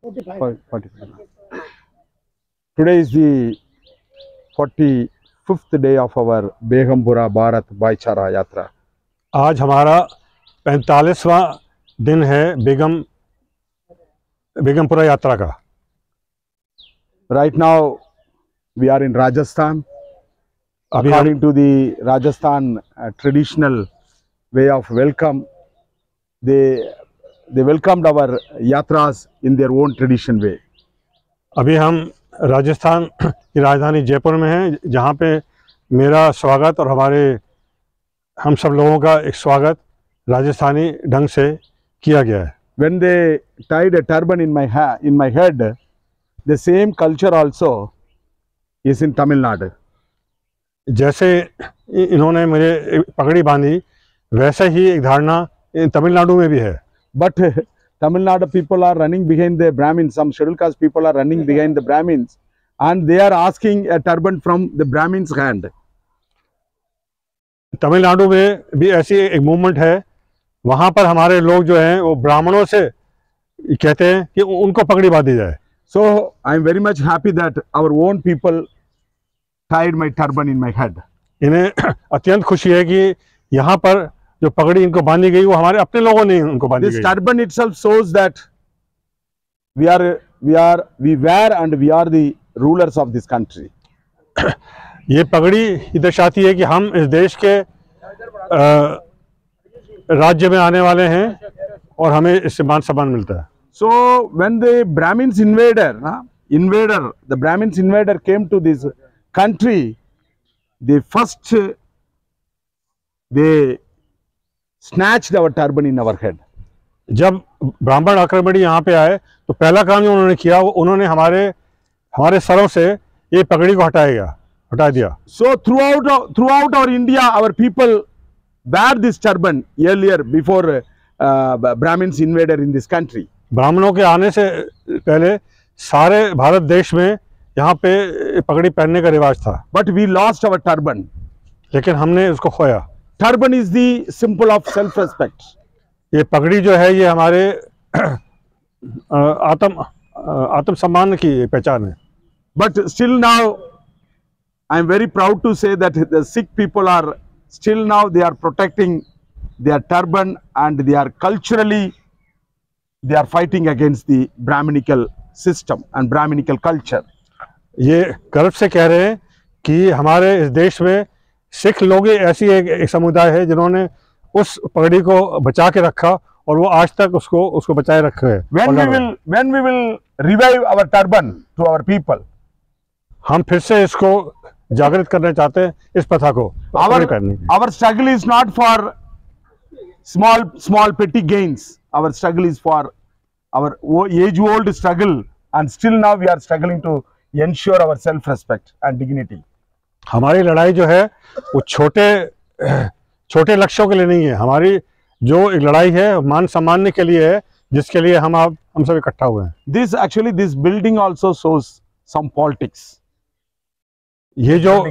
45. Today is the 45th day of our Begumpura Bharat Bhaichara Yatra. आज हमारा 45वां दिन है बेगमपुरा यात्रा का। Right now we are in Rajasthan. अभी According to the Rajasthan traditional way of welcome, they welcomed our yatras in their own tradition way. अभी हम राजस्थान की राजधानी जयपुर में हैं, जहाँ पे मेरा स्वागत और हम सब लोगों का एक स्वागत राजस्थानी ढंग से किया गया है। When they tied a turban in my head, the same culture also is in Tamil Nadu. जैसे इन्होंने मुझे पगड़ी बांधी, वैसे ही एक धारणा तमिलनाडु में भी है। But Tamil Nadu people are running behind the Brahmins. Some scheduled caste people are running behind the Brahmins, and they are asking a turban from the Brahmins' hand. Tamil Nadu में भी ऐसी एक मूवमेंट है, वहाँ पर हमारे लोग जो हैं वो ब्राह्मणों से कहते हैं कि उनको पगड़ी बांधी जाए। So I am very much happy that our own people tied my turban in my head. इन्हें अत्यंत खुशी है कि यहाँ पर जो पगड़ी इनको बांधी गई वो हमारे अपने लोगों ने उनको बांधी This गई। turban itself shows that we were and we are the rulers of this country. ये पगड़ी ये दर्शाती है कि हम इस देश के राज्य में आने वाले हैं और हमें इससे मान सम्मान मिलता है। So when the Brahmins invader came to this country, they snatched our turban in our head. जब ब्राह्मण आक्रमणी यहाँ पे आए तो पहला काम जो उन्होंने किया वो उन्होंने हमारे सरों से ये पगड़ी को हटा दिया। So throughout our India, our people wear this turban earlier before Brahmins invaded in this country. ब्राह्मणों के आने से पहले सारे भारत देश में यहाँ पे पगड़ी पहनने का रिवाज था। But we lost our turban. लेकिन हमने उसको खोया। Turban is the symbol of self-respect. ये पगड़ी जो है ये हमारे आत्म सम्मान की पहचान है। But still now, I am very proud to say that the Sikh people are still now they are protecting their turban and they are culturally fighting against the Brahminical system and Brahminical culture. ये गर्व से कह रहे हैं कि हमारे इस देश में सिख लोग ऐसी एक समुदाय है जिन्होंने उस पगड़ी को बचा के रखा और वो आज तक उसको बचाए रखे हैं। When we will revive our turban to our people, हम फिर से इसको जागृत करना चाहते हैं, इस प्रथा को पगड़ी पहनने की। Our struggle is not for small petty gains. Our struggle is for our age-old struggle, and still now we are struggling to ensure our self-respect and dignity. हमारी लड़ाई जो है वो छोटे लक्ष्यों के लिए नहीं है। हमारी जो एक लड़ाई है मान सम्मान के लिए है, जिसके लिए हम सब इकट्ठा हुए हैं। This building also shows some politics. ये जो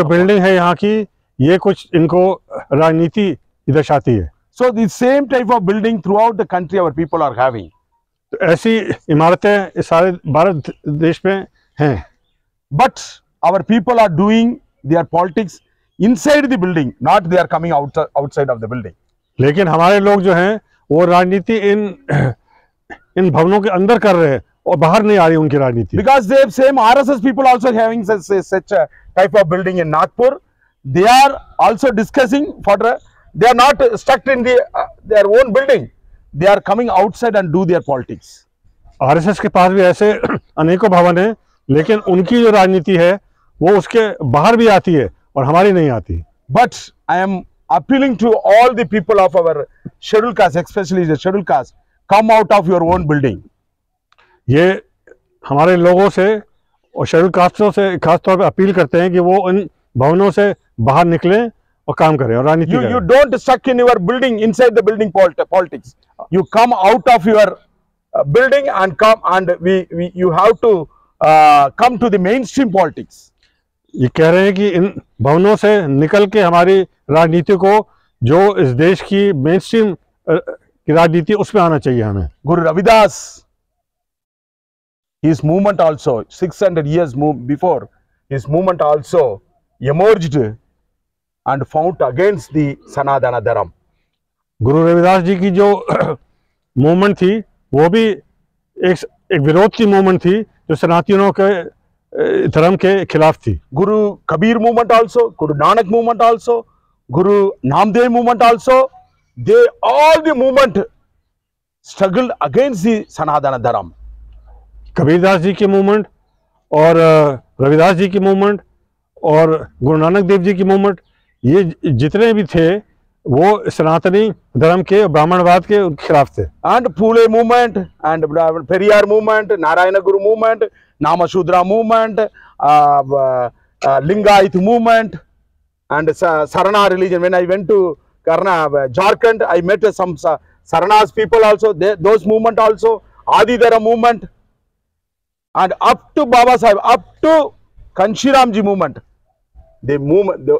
बिल्डिंग है यहाँ की, ये कुछ इनको राजनीति दर्शाती है। So the same type of building throughout the country our people are having. तो ऐसी इमारतें इस सारे भारत देश में हैं। But our people are doing their politics inside the building, not they are coming outside of the building. लेकिन हमारे लोग जो हैं वो राजनीति इन भवनों के अंदर कर रहे हैं और बाहर नहीं आ रही उनकी राजनीति। Because they same RSS people also having such a type of building in Nagpur. They are also discussing they are not stuck in their own building. They are coming outside and do their politics. RSS के पास भी ऐसे अनेकों भवन हैं, लेकिन उनकी जो राजनीति है वो उसके बाहर भी आती है और हमारी नहीं आती। But I am appealing to all the people of our scheduled caste, especially the scheduled caste, come out of your own building. ये हमारे लोगों से और शेड्यूल कास्टों से खास तौर पे अपील करते हैं कि वो इन भवनों से बाहर निकलें और काम करें और राजनीति करें। You don't stuck in your building, inside the building politics. You come out of your building and come and you have to come to the mainstream politics. ये कह रहे हैं कि इन भवनों से निकल के हमारी राजनीति को, जो इस देश की मेन स्ट्रीम की राजनीति, उसमें आना चाहिए हमें। Guru Ravidas his movement also 600 years before, his movement also emerged and fought against the Sanatana Dharam. Guru Ravidas ji की जो मूवमेंट थी वो भी एक विरोध की मूवमेंट थी जो सनातनियों के धर्म के खिलाफ थी. Guru Kabir movement also, Guru Nanak movement also, Guru Namdev movement also, they all the movement struggled against the Sanatana Dharam. Kabirdas ji की मूवमेंट और रविदास जी की मूवमेंट और गुरु नानक देव जी की मूवमेंट, ये जितने भी थे वो सनातनी धर्म के ब्राह्मणवाद के खिलाफ थे. And Phule movement and Periyar movement, Narayana Guru movement, Namashudra movement, Lingayat movement, and Sarana religion. When I went to Jharkhand, I met some Saranas people also, those movement also, Adidara movement, and up to Baba Sahib, up to Kanshiramji movement,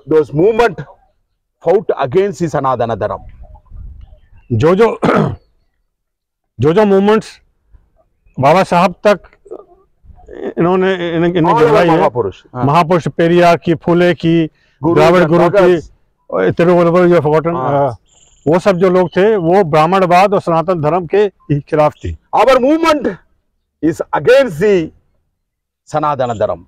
those movement fought against the Sanatana Dharam. जो movements बाबा साहब तक इन्होंने गिरवाई है, महापुरुष पेरियार की, फूले की, द्राविड़ गुरु की, Thiruvalluvar forgotten, वो सब जो लोग थे वो ब्राह्मणवाद और सनातन धर्म के खिलाफ थी. Our movement is against the Sanatana Dharam.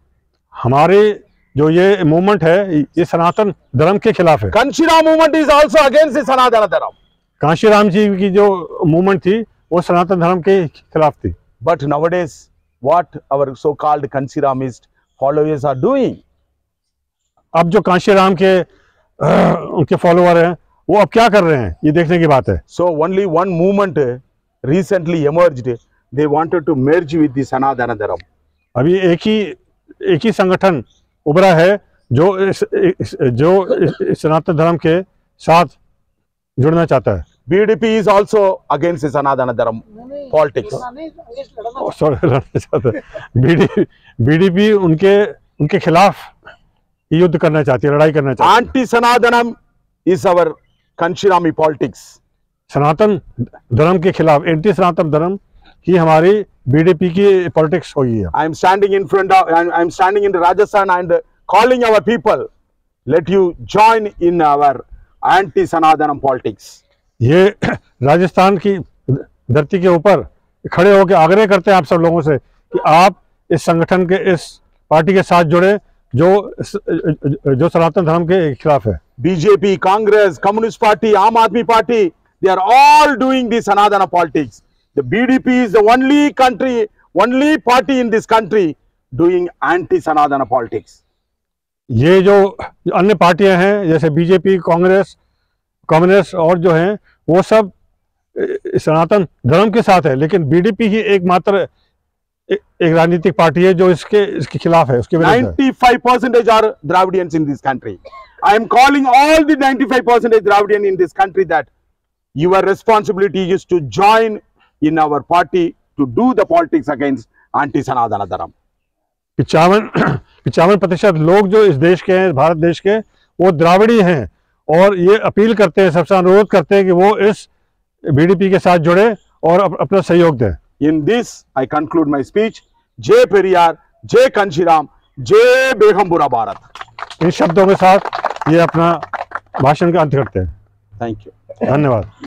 हमारे जो ये मूवमेंट है ये सनातन धर्म के खिलाफ है. Kanshira movement is also against the Sanatana Dharam. Kanshiram जी की जो मूवमेंट थी वो सनातन धर्म के खिलाफ थी. But nowadays, what our so-called Kanshiramist followers are doing? अब जो कांशीराम के उनके फॉलोअर हैं वो अब क्या कर रहे हैं, ये देखने की बात है. So only one movement recently emerged. They wanted to merge with the Sanatana Dharam. अभी एक ही संगठन उभरा है जो सनातन धर्म के साथ जुड़ना चाहता है. BDP is also against the Sanatana Dharam politics. लड़ना चाहता है. BDP उनके खिलाफ युद्ध करना चाहती है, लड़ाई करना चाहती है. Anti-Sanatanam is our Kanshirami politics. सनातन धर्म के खिलाफ, एंटी सनातन धर्म की हमारी BDP की पॉलिटिक्स हो गई है. I am standing in Rajasthan and calling our people, let you join in our anti-Sanatana politics. ये राजस्थान की धरती के ऊपर खड़े होकर आग्रह करते हैं आप सब लोगों से कि आप इस संगठन के, इस पार्टी के साथ जुड़े जो सनातन धर्म के खिलाफ है. BJP, Congress, Communist Party, Aam Aadmi Party, they are all doing the Sanatana politics. The BDP is the only party in this country doing anti-Sanatana politics. ये जो अन्य पार्टियां हैं जैसे बीजेपी, कांग्रेस, कम्युनिस्ट और जो हैं वो सब सनातन धर्म के साथ है, लेकिन बीडीपी ही एकमात्र एक राजनीतिक पार्टी है जो इसके खिलाफ है, उसके विरुद्ध है. 95% are Dravidians in this country. I am calling all the 95% Dravidian in this country that your responsibility is to join in our party to do the politics against anti-Sanatana Dharam. 55% लोग जो इस देश के हैं, भारत देश के, वो द्राविड़ी हैं और ये अपील करते हैं, सबसे अनुरोध करते हैं कि वो इस बीडीपी के साथ जुड़े और अपना सहयोग दें. In this, I conclude my speech. जय पेरियार, जय कांशीराम, जय बेगमपुरा भारत. इन शब्दों के साथ ये अपना भाषण का अंत करते हैं. Thank you. धन्यवाद.